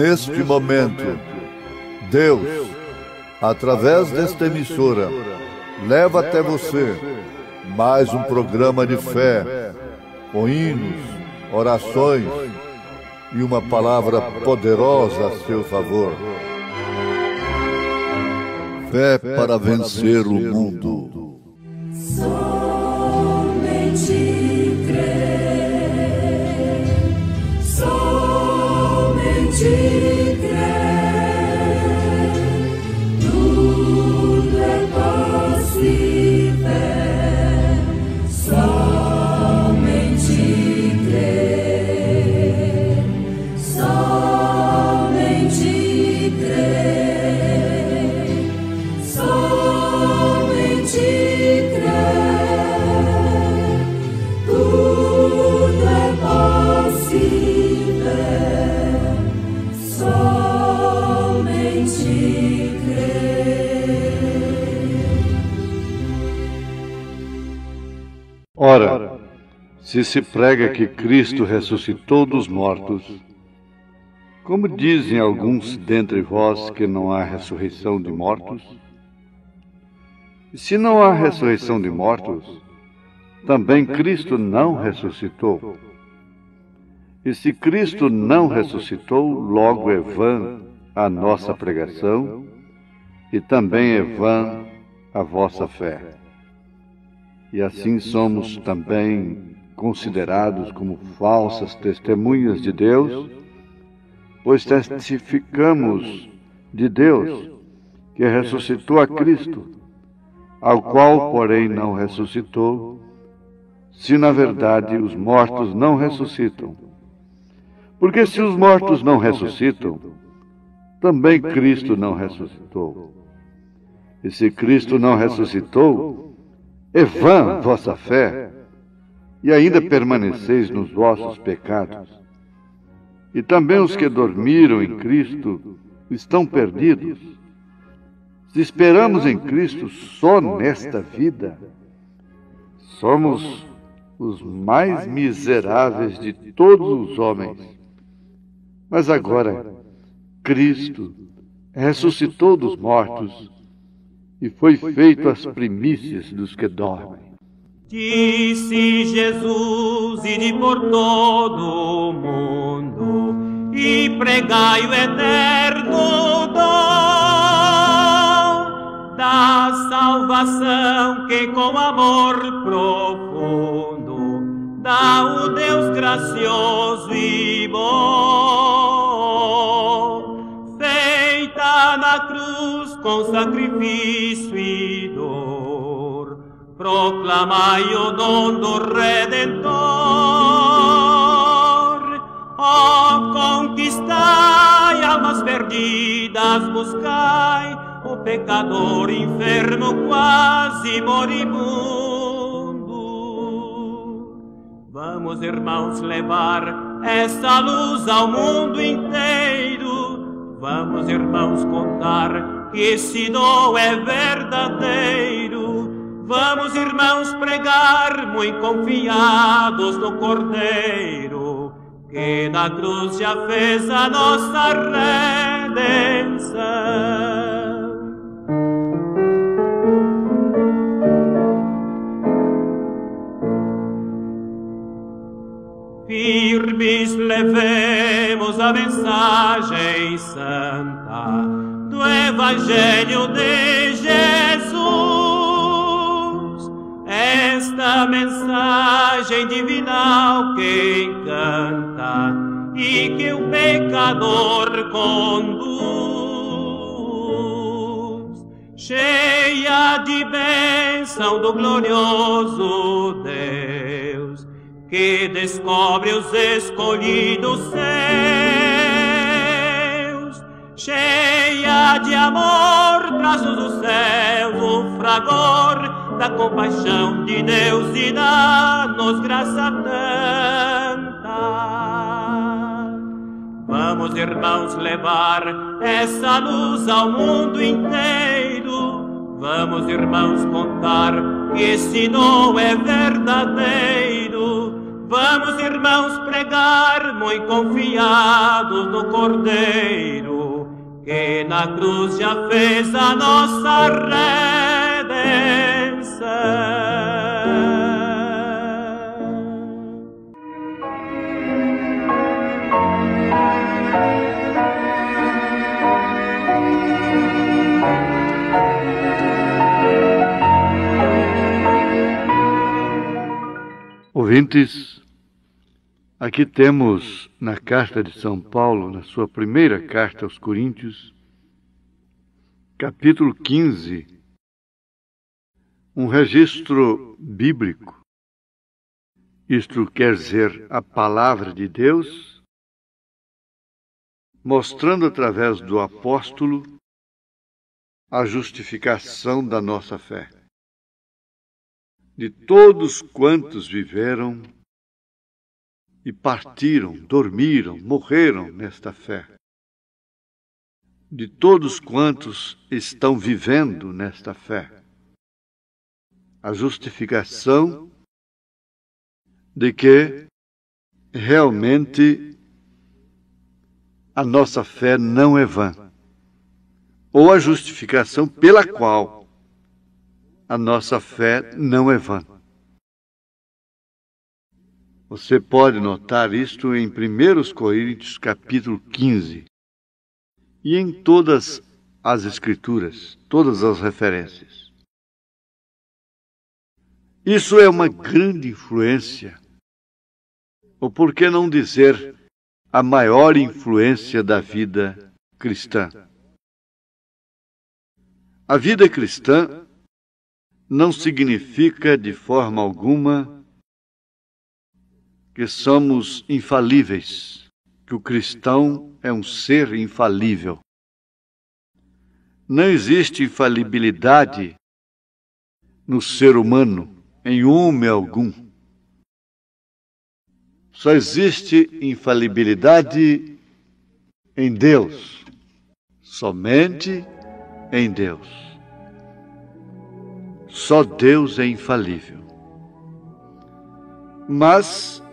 Neste momento, Deus, através desta emissora, leva até você mais um programa de fé, com hinos, orações e uma palavra poderosa a seu favor. Fé para vencer o mundo. Somente crer, somente crer, tudo é possível, somente crer, somente crer, somente crer, tudo é possível, somente crer. Ora, se prega que Cristo ressuscitou dos mortos, como dizem alguns dentre vós que não há ressurreição de mortos? E se não há ressurreição de mortos, também Cristo não ressuscitou. E se Cristo não ressuscitou, logo é vã a nossa pregação, e também é vã a vossa fé. E assim somos também considerados como falsas testemunhas de Deus, pois testificamos de Deus que ressuscitou a Cristo, ao qual, porém, não ressuscitou, se na verdade os mortos não ressuscitam. Porque se os mortos não ressuscitam, também Cristo não ressuscitou. E se Cristo não ressuscitou, é vã vossa fé, e ainda permaneceis nos vossos pecados. E também os que dormiram em Cristo estão perdidos. Se esperamos em Cristo só nesta vida, somos os mais miseráveis de todos os homens. Mas agora, Cristo ressuscitou dos mortos e foi feito as primícias dos que dormem. Disse Jesus: ide por todo o mundo e pregai o eterno dom da salvação que com amor profundo dá o Deus gracioso e bom, feita na cruz com sacrifício e dor. Proclamai o dom do Redentor, ó, conquistai almas perdidas, buscai o pecador enfermo quase moribundo. Vamos, irmãos, levar essa luz ao mundo inteiro. Vamos, irmãos, contar que esse dom é verdadeiro. Vamos, irmãos, pregar muito confiados no Cordeiro, que na cruz já fez a nossa redenção. Firmes levemos a mensagem santa do Evangelho de Jesus. Esta mensagem divinal que encanta e que o pecador conduz, cheia de bênção do glorioso Deus, que descobre os escolhidos seus, cheia de amor, traz-nos do céu o fragor da compaixão de Deus e dá-nos graça tanta. Vamos, irmãos, levar essa luz ao mundo inteiro. Vamos, irmãos, contar que esse dom é verdadeiro. Vamos, irmãos, pregar, muito confiados no Cordeiro, que na cruz já fez a nossa redenção. Ouvintes, aqui temos na carta de São Paulo, na sua primeira carta aos Coríntios, capítulo 15, um registro bíblico. Isto quer dizer a palavra de Deus, mostrando através do apóstolo a justificação da nossa fé. De todos quantos viveram e partiram, dormiram, morreram nesta fé. De todos quantos estão vivendo nesta fé. A justificação de que realmente a nossa fé não é vã. Ou a justificação pela qual a nossa fé não é vã. Você pode notar isto em 1 Coríntios, capítulo 15, e em todas as Escrituras, todas as referências. Isso é uma grande influência, ou por que não dizer a maior influência da vida cristã. A vida cristã não significa de forma alguma que somos infalíveis, que o cristão é um ser infalível. Não existe infalibilidade no ser humano, em homem algum. Só existe infalibilidade em Deus, somente em Deus. Só Deus é infalível. Mas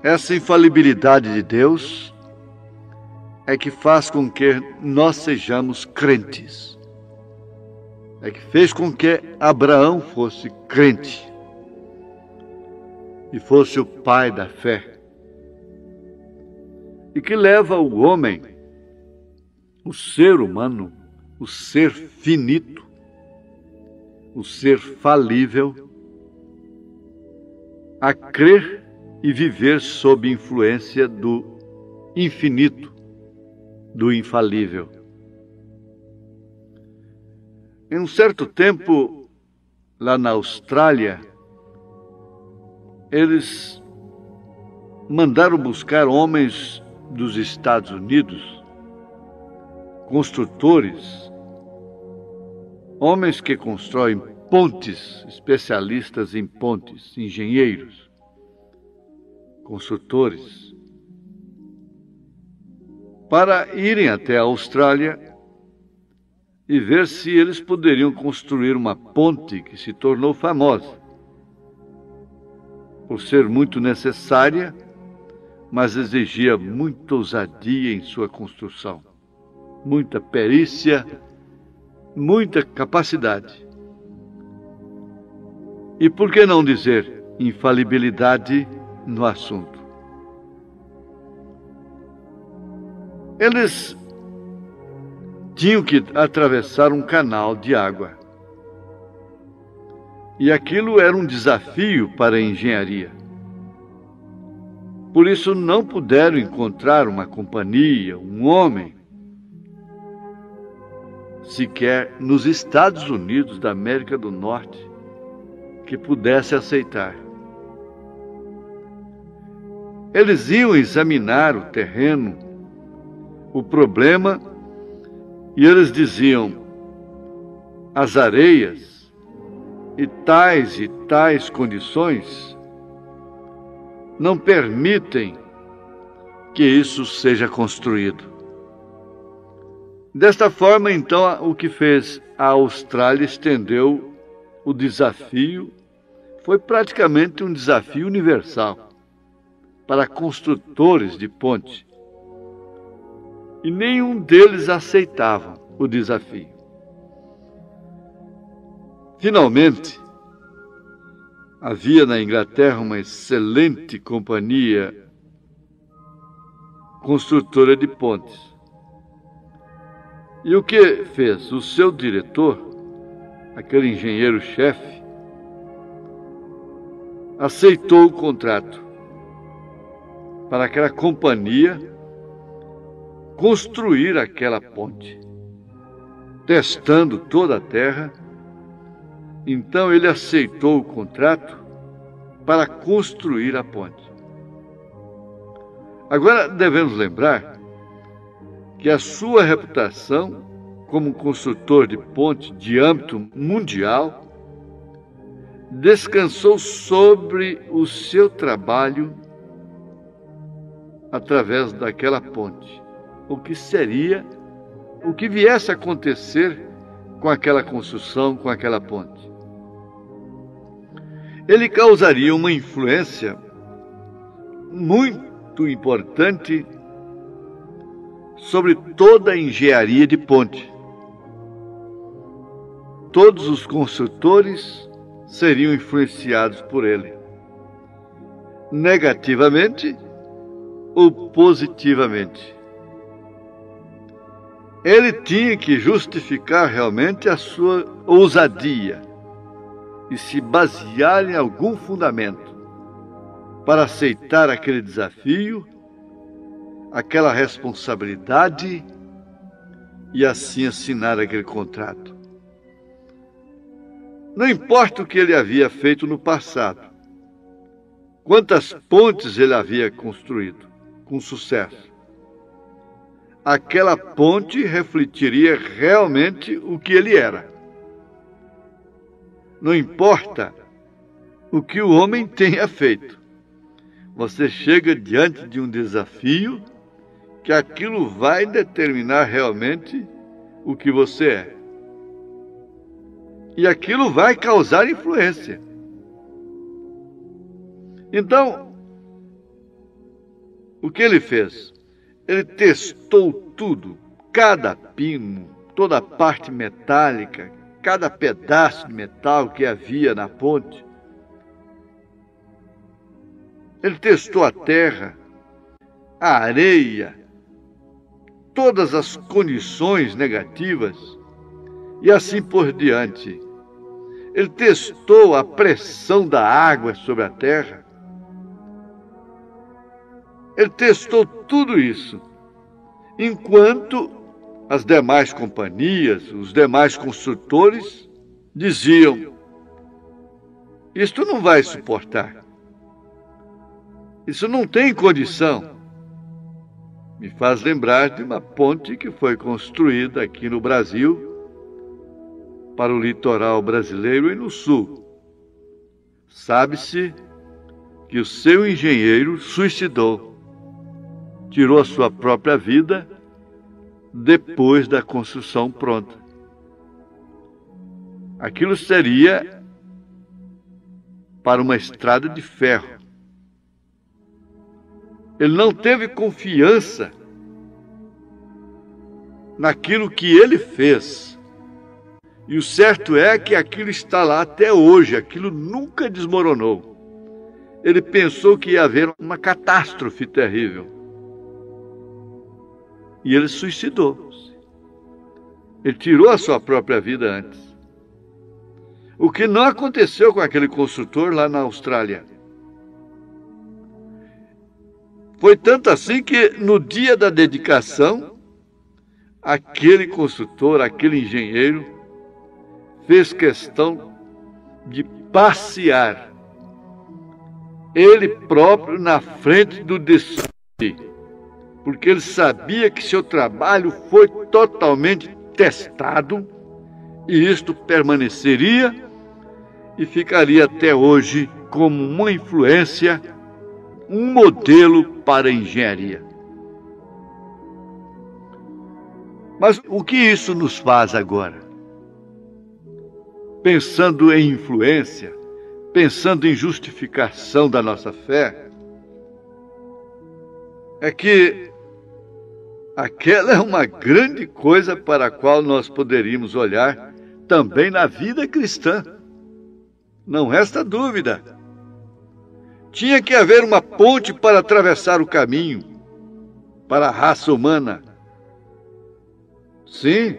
essa infalibilidade de Deus é que faz com que nós sejamos crentes. É que fez com que Abraão fosse crente e fosse o pai da fé. E que leva o homem, o ser humano, o ser finito, o ser falível, a crer e viver sob influência do infinito, do infalível. Em um certo tempo, lá na Austrália, eles mandaram buscar homens dos Estados Unidos, construtores, homens que constroem pontes, especialistas em pontes, engenheiros, construtores, para irem até a Austrália e ver se eles poderiam construir uma ponte que se tornou famosa, por ser muito necessária, mas exigia muita ousadia em sua construção, muita perícia, muita capacidade. E por que não dizer infalibilidade no assunto? Eles tinham que atravessar um canal de água. E aquilo era um desafio para a engenharia. Por isso não puderam encontrar uma companhia, um homem, sequer nos Estados Unidos da América do Norte, que pudesse aceitar. Eles iam examinar o terreno, o problema, e eles diziam: as areias e tais condições não permitem que isso seja construído. Desta forma, então, o que fez a Austrália estendeu o desafio, foi praticamente um desafio universal para construtores de ponte. E nenhum deles aceitava o desafio. Finalmente, havia na Inglaterra uma excelente companhia construtora de pontes. E o que fez? O seu diretor, aquele engenheiro-chefe, aceitou o contrato para aquela companhia construir aquela ponte, testando toda a terra. Então ele aceitou o contrato para construir a ponte. Agora devemos lembrar que a sua reputação como construtor de ponte de âmbito mundial descansou sobre o seu trabalho através daquela ponte. O que viesse a acontecer com aquela construção, com aquela ponte. Ele causaria uma influência muito importante sobre toda a engenharia de ponte. Todos os construtores seriam influenciados por ele, negativamente ou positivamente. Ele tinha que justificar realmente a sua ousadia e se basear em algum fundamento para aceitar aquele desafio, aquela responsabilidade e assim assinar aquele contrato. Não importa o que ele havia feito no passado, quantas pontes ele havia construído com sucesso, aquela ponte refletiria realmente o que ele era. Não importa o que o homem tenha feito, você chega diante de um desafio que aquilo vai determinar realmente o que você é. E aquilo vai causar influência. Então, o que ele fez? Ele testou tudo, cada pino, toda a parte metálica, cada pedaço de metal que havia na ponte. Ele testou a terra, a areia, todas as condições negativas e assim por diante. Ele testou a pressão da água sobre a terra. Ele testou tudo isso, enquanto as demais companhias, os demais construtores diziam: isto não vai suportar, isso não tem condição. Me faz lembrar de uma ponte que foi construída aqui no Brasil, para o litoral brasileiro e no sul. Sabe-se que o seu engenheiro suicidou, tirou a sua própria vida depois da construção pronta. Aquilo seria para uma estrada de ferro. Ele não teve confiança naquilo que ele fez. E o certo é que aquilo está lá até hoje, aquilo nunca desmoronou. Ele pensou que ia haver uma catástrofe terrível. E ele suicidou-se. Ele tirou a sua própria vida antes. O que não aconteceu com aquele construtor lá na Austrália. Foi tanto assim que no dia da dedicação, aquele construtor, aquele engenheiro, fez questão de passear ele próprio na frente do desfile, porque ele sabia que seu trabalho foi totalmente testado e isto permaneceria e ficaria até hoje como uma influência, um modelo para a engenharia. Mas o que isso nos faz agora? Pensando em influência, pensando em justificação da nossa fé, é que aquela é uma grande coisa para a qual nós poderíamos olhar também na vida cristã. Não resta dúvida. Tinha que haver uma ponte para atravessar o caminho para a raça humana. Sim,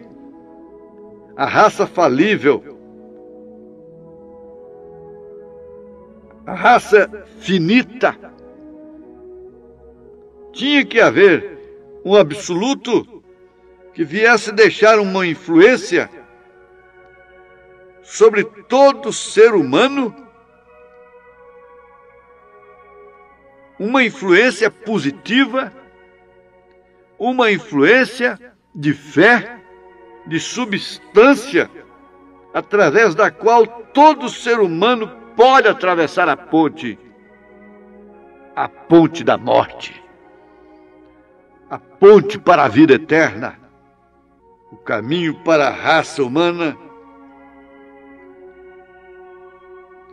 a raça falível, a raça finita. Tinha que haver um absoluto que viesse deixar uma influência sobre todo ser humano, uma influência positiva, uma influência de fé, de substância, através da qual todo ser humano pode atravessar a ponte da morte, a ponte para a vida eterna. O caminho para a raça humana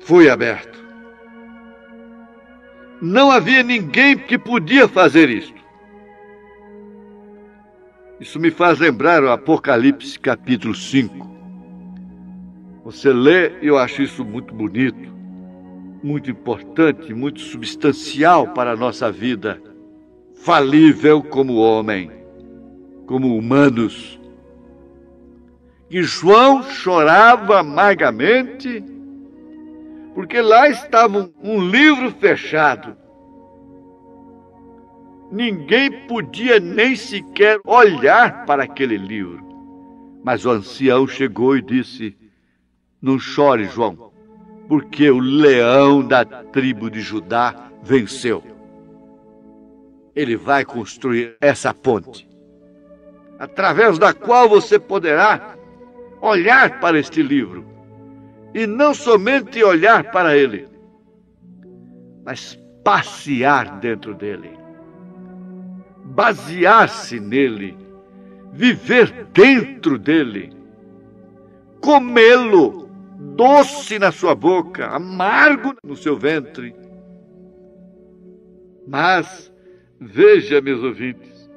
foi aberto. Não havia ninguém que podia fazer isto. Isso me faz lembrar o Apocalipse capítulo 5. Você lê e eu acho isso muito bonito, muito importante, muito substancial para a nossa vida. Falível como homem, como humanos. E João chorava amargamente, porque lá estava um livro fechado. Ninguém podia nem sequer olhar para aquele livro. Mas o ancião chegou e disse: não chore, João, porque o leão da tribo de Judá venceu. Ele vai construir essa ponte, através da qual você poderá olhar para este livro, e não somente olhar para ele, mas passear dentro dele, basear-se nele, viver dentro dele, comê-lo, doce na sua boca, amargo no seu ventre. Mas, veja, meus ouvintes,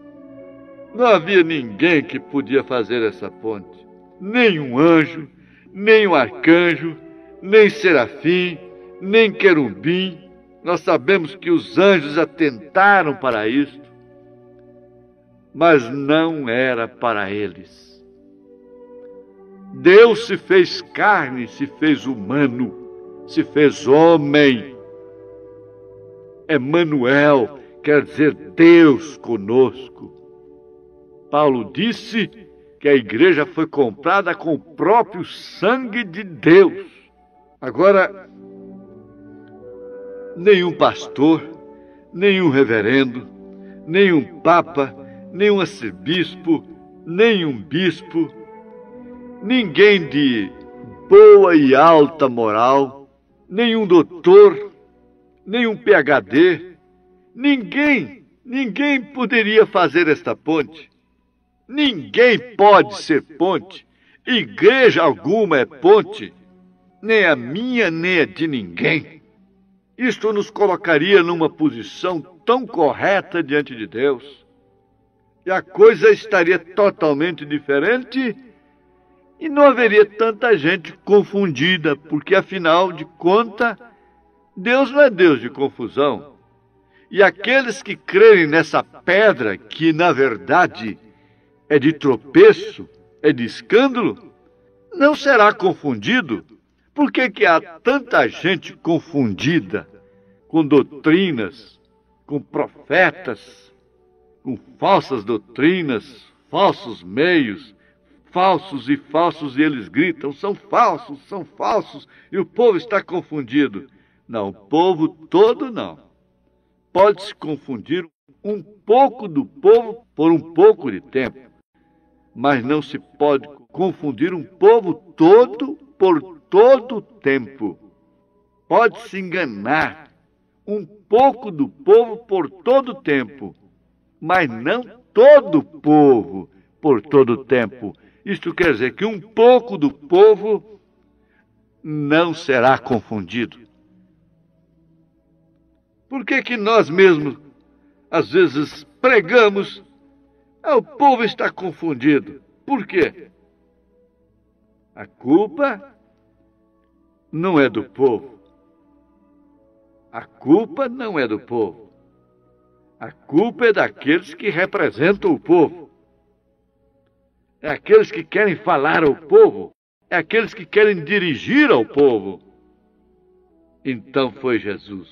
não havia ninguém que podia fazer essa ponte, nem um anjo, nem um arcanjo, nem serafim, nem querubim. Nós sabemos que os anjos atentaram para isto, mas não era para eles. Deus se fez carne, se fez humano, se fez homem. Emanuel quer dizer Deus conosco. Paulo disse que a igreja foi comprada com o próprio sangue de Deus. Agora, nenhum pastor, nenhum reverendo, nenhum papa, nenhum arcebispo, nenhum bispo, ninguém de boa e alta moral, nenhum doutor, nenhum PhD, ninguém poderia fazer esta ponte. Ninguém pode ser ponte. Igreja alguma é ponte, nem a minha, nem a de ninguém. Isto nos colocaria numa posição tão correta diante de Deus, e a coisa estaria totalmente diferente, e não haveria tanta gente confundida, porque, afinal de contas, Deus não é Deus de confusão. E aqueles que crerem nessa pedra, que na verdade é de tropeço, é de escândalo, não será confundido. Por que há tanta gente confundida com doutrinas, com profetas, com falsas doutrinas, falsos meios, falsos, e eles gritam, são falsos, e o povo está confundido. Não, o povo todo não. Pode-se confundir um pouco do povo por um pouco de tempo, mas não se pode confundir um povo todo por todo o tempo. Pode-se enganar um pouco do povo por todo o tempo, mas não todo o povo por todo o tempo. Isto quer dizer que um pouco do povo não será confundido. Por que que nós mesmos, às vezes, pregamos, o povo está confundido? Por quê? A culpa não é do povo. A culpa não é do povo. A culpa é daqueles que representam o povo. É aqueles que querem falar ao povo. É aqueles que querem dirigir ao povo. Então foi Jesus.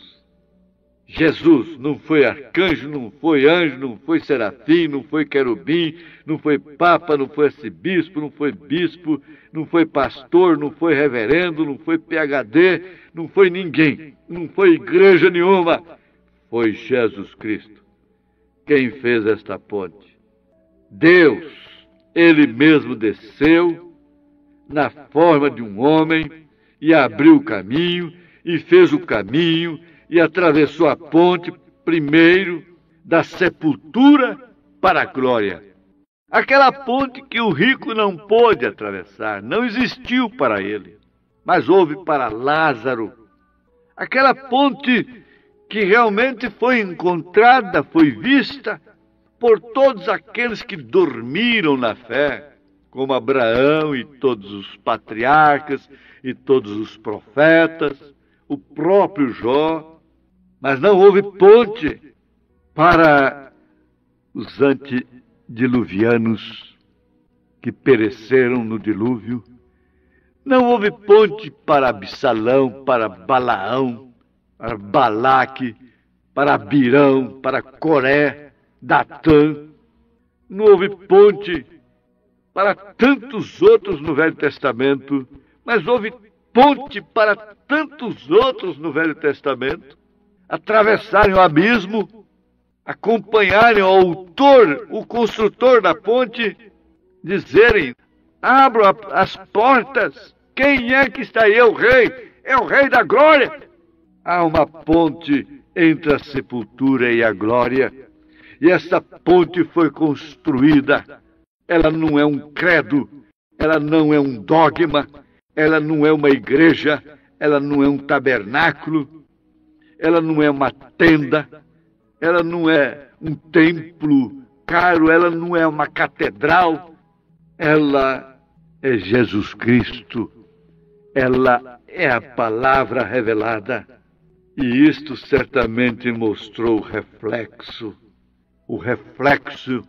Jesus não foi arcanjo, não foi anjo, não foi serafim, não foi querubim, não foi papa, não foi arcebispo, não foi bispo, não foi pastor, não foi reverendo, não foi PhD, não foi ninguém, não foi igreja nenhuma. Foi Jesus Cristo quem fez esta ponte. Deus, Ele mesmo desceu na forma de um homem e abriu o caminho e fez o caminho e atravessou a ponte primeiro da sepultura para a glória. Aquela ponte que o rico não pôde atravessar, não existiu para ele, mas houve para Lázaro. Aquela ponte que realmente foi encontrada, foi vista por todos aqueles que dormiram na fé, como Abraão e todos os patriarcas e todos os profetas, o próprio Jó. Mas não houve ponte para os antediluvianos que pereceram no dilúvio. Não houve ponte para Absalão, para Balaão, para Balaque, para Abirão, para Coré, Datã. Não houve ponte para tantos outros no Velho Testamento, mas houve ponte para tantos outros no Velho Testamento. Atravessarem o abismo, acompanharem o autor, o construtor da ponte, dizerem: abram as portas, quem é que está aí? É o rei, é o rei da glória. Há uma ponte entre a sepultura e a glória, e essa ponte foi construída. Ela não é um credo, ela não é um dogma, ela não é uma igreja, ela não é um tabernáculo, ela não é uma tenda, ela não é um templo caro, ela não é uma catedral, ela é Jesus Cristo, ela é a palavra revelada. E isto certamente mostrou o reflexo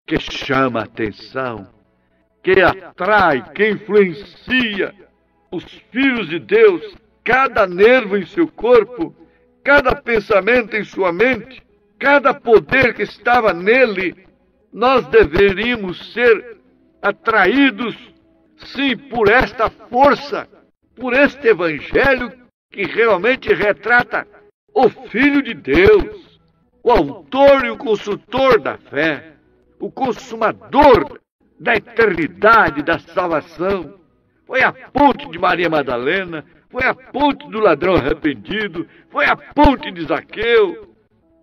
que chama a atenção, que atrai, que influencia os filhos de Deus, cada nervo em seu corpo, cada pensamento em sua mente, cada poder que estava nele. Nós deveríamos ser atraídos, sim, por esta força, por este evangelho que realmente retrata o Filho de Deus, o autor e o construtor da fé, o consumador da eternidade, da salvação. Foi a ponte de Maria Madalena, foi a ponte do ladrão arrependido, foi a ponte de Zaqueu.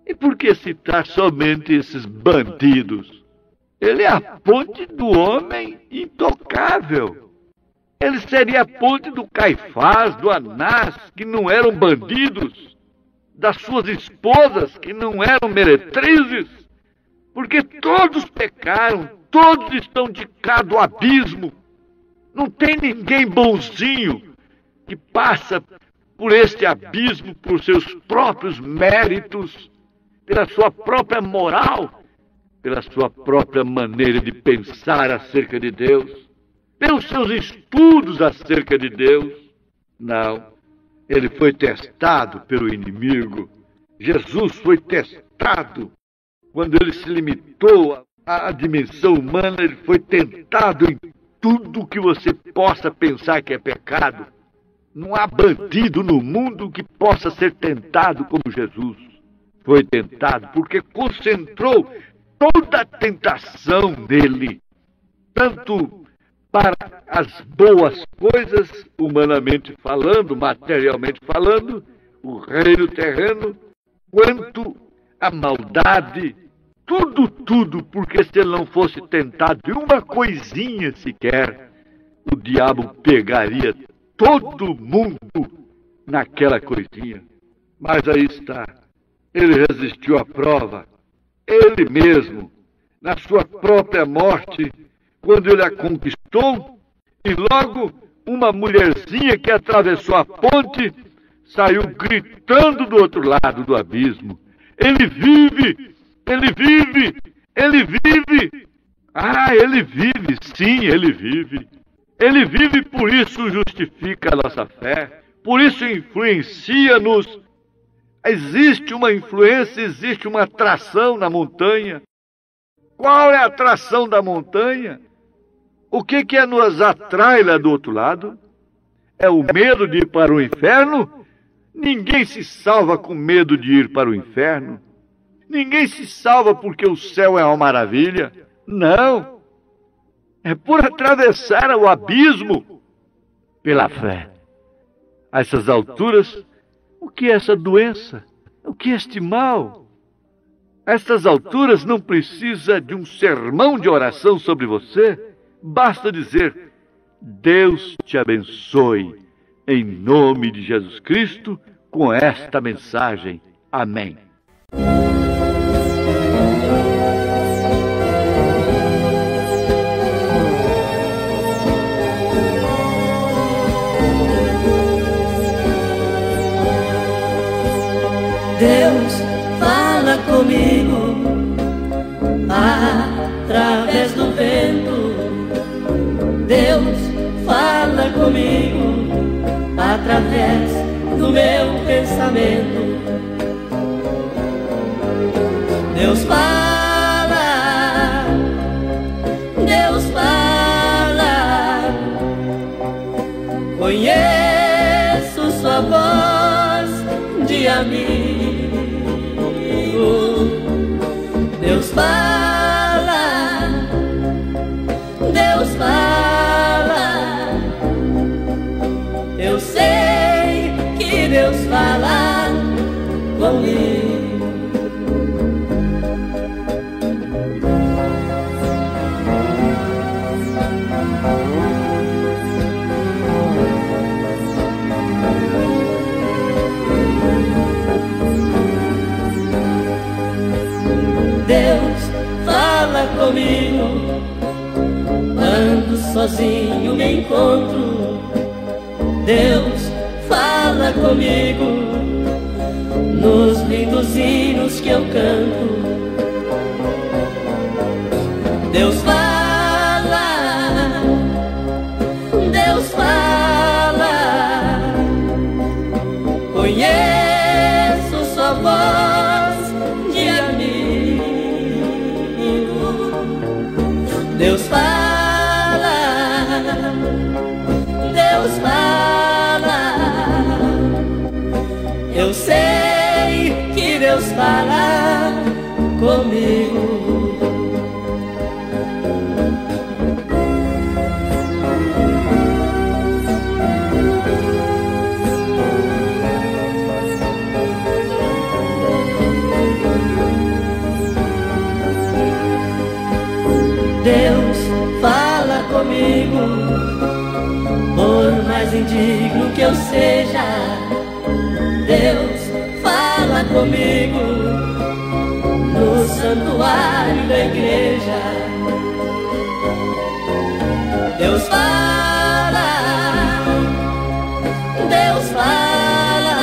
E por que citar somente esses bandidos? Ele é a ponte do homem intocável. Ele seria a ponte do Caifás, do Anás, que não eram bandidos, das suas esposas, que não eram meretrizes, porque todos pecaram, todos estão de cá do abismo. Não tem ninguém bonzinho que passa por este abismo por seus próprios méritos, pela sua própria moral, pela sua própria maneira de pensar acerca de Deus, pelos seus estudos acerca de Deus. Não, ele foi testado pelo inimigo. Jesus foi testado. Quando ele se limitou à dimensão humana, ele foi tentado em tudo que você possa pensar que é pecado. Não há bandido no mundo que possa ser tentado como Jesus foi tentado, porque concentrou toda a tentação dele, tanto para as boas coisas, humanamente falando, materialmente falando, o reino terreno, quanto a maldade, tudo, porque se ele não fosse tentado de uma coisinha sequer, o diabo pegaria todo mundo naquela coisinha. Mas aí está, Ele resistiu à prova, ele mesmo, na sua própria morte, quando ele a conquistou, e logo uma mulherzinha que atravessou a ponte saiu gritando do outro lado do abismo: ele vive! Ele vive! Ele vive! Ah, ele vive, sim, ele vive. Ele vive, por isso justifica a nossa fé, por isso influencia-nos. Existe uma influência, existe uma atração na montanha. Qual é a atração da montanha? O que nos atrai lá do outro lado? É o medo de ir para o inferno? Ninguém se salva com medo de ir para o inferno. Ninguém se salva porque o céu é uma maravilha. Não. É por atravessar o abismo pela fé. A essas alturas, o que é essa doença? O que é este mal? A estas alturas não precisa de um sermão de oração sobre você. Basta dizer: Deus te abençoe, em nome de Jesus Cristo, com esta mensagem. Amém. Deus fala comigo através do vento. Deus fala comigo através do meu pensamento. Deus fala, Deus fala. Conheço sua voz de amigo. Deus fala, Deus fala. Eu sei que Deus fala comigo. Deus fala comigo quando sozinho me encontro. Deus fala comigo nos lindos hinos que eu canto. Deus fala, Deus fala. Conheço sua voz de amigo. Deus fala, Deus fala. Eu sei que Deus fala comigo. Deus fala comigo, por mais indigno que eu seja. Deus fala comigo no santuário da igreja. Deus fala, Deus fala.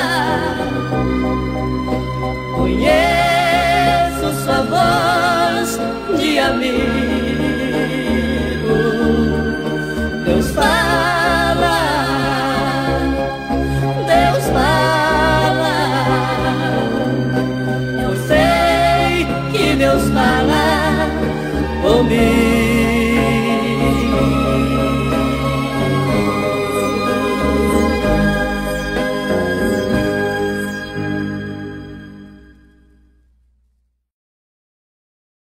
Conheço sua voz de amigo. Deus fala, Deus fala. Eu sei que Deus fala comigo.